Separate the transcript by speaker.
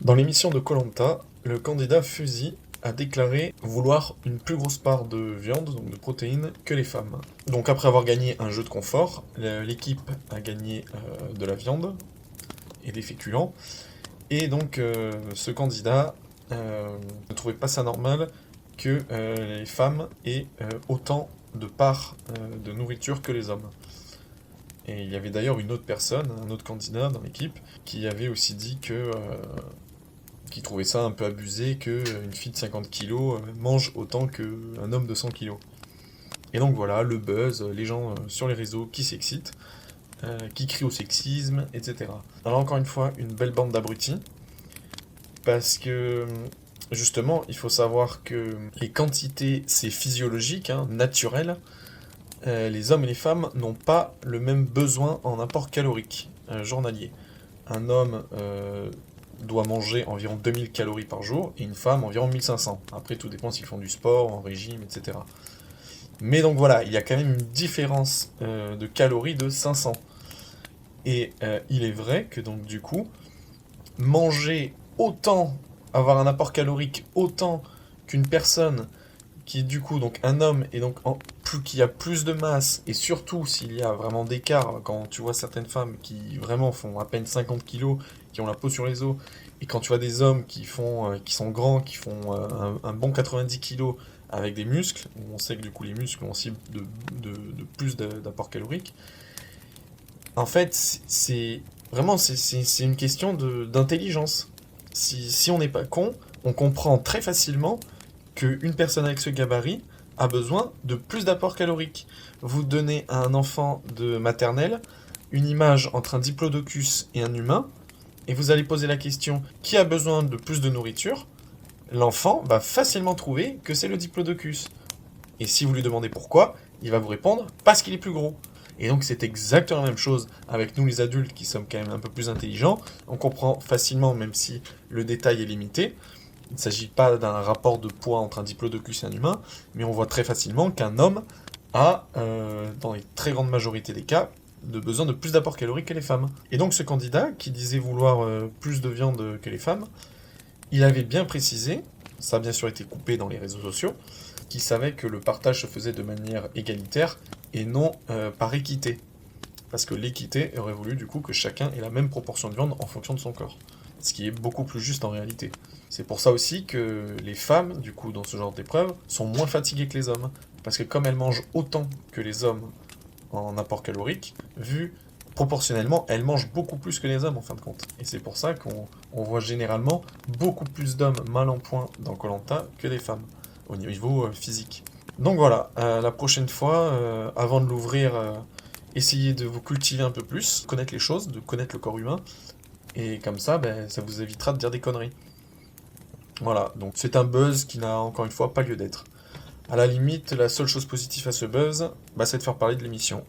Speaker 1: Dans l'émission de koh le candidat Fuzzy a déclaré vouloir une plus grosse part de viande, donc de protéines, que les femmes. Donc après avoir gagné un jeu de confort, l'équipe a gagné de la viande et des féculents. Et donc ce candidat ne trouvait pas ça normal que les femmes aient autant de parts de nourriture que les hommes. Et il y avait d'ailleurs une autre personne, un autre candidat dans l'équipe, qui avait aussi dit qui trouvait ça un peu abusé qu'une fille de 50 kilos mange autant qu'un homme de 100 kilos. Et donc voilà, le buzz, les gens sur les réseaux qui s'excitent, qui crient au sexisme, etc. Alors encore une fois, une belle bande d'abrutis, parce que justement, il faut savoir que les quantités, c'est physiologique, hein, naturel. Les hommes et les femmes n'ont pas le même besoin en apport calorique journalier. Un homme doit manger environ 2000 calories par jour et une femme environ 1500. Après, tout dépend s'ils font du sport, en régime, etc. Mais donc voilà, il y a quand même une différence de calories de 500. Et il est vrai que donc du coup, manger autant, avoir un apport calorique autant qu'une personne qui est du coup donc un homme et donc qui a plus de masse, et surtout s'il y a vraiment d'écart, quand tu vois certaines femmes qui vraiment font à peine 50 kilos, qui ont la peau sur les os, et quand tu vois des hommes qui sont grands, qui font un bon 90 kilos avec des muscles, on sait que du coup les muscles ont aussi de plus d'apport calorique. En fait, c'est une question d'intelligence. Si on n'est pas con, on comprend très facilement qu'une personne avec ce gabarit a besoin de plus d'apport calorique. Vous donnez à un enfant de maternelle une image entre un diplodocus et un humain, et vous allez poser la question qui a besoin de plus de nourriture. L'enfant va facilement trouver que c'est le diplodocus. Et si vous lui demandez pourquoi, il va vous répondre parce qu'il est plus gros. Et donc c'est exactement la même chose avec nous les adultes qui sommes quand même un peu plus intelligents. On comprend facilement, même si le détail est limité. Il ne s'agit pas d'un rapport de poids entre un diplodocus et un humain, mais on voit très facilement qu'un homme a, dans les très grandes majorités des cas, besoin de plus d'apport calorique que les femmes. Et donc ce candidat, qui disait vouloir plus de viande que les femmes, il avait bien précisé, ça a bien sûr été coupé dans les réseaux sociaux, qu'il savait que le partage se faisait de manière égalitaire et non par équité. Parce que l'équité aurait voulu du coup que chacun ait la même proportion de viande en fonction de son corps. Ce qui est beaucoup plus juste en réalité. C'est pour ça aussi que les femmes, du coup, dans ce genre d'épreuve, sont moins fatiguées que les hommes. Parce que comme elles mangent autant que les hommes en apport calorique, vu proportionnellement, elles mangent beaucoup plus que les hommes en fin de compte. Et c'est pour ça qu'on voit généralement beaucoup plus d'hommes mal en point dans koh que des femmes, au niveau physique. Donc voilà, la prochaine fois, avant de l'ouvrir, essayez de vous cultiver un peu plus, connaître les choses, de connaître le corps humain, et comme ça, ben, ça vous évitera de dire des conneries. Voilà, donc c'est un buzz qui n'a encore une fois pas lieu d'être. À la limite, la seule chose positive à ce buzz, bah, c'est de faire parler de l'émission.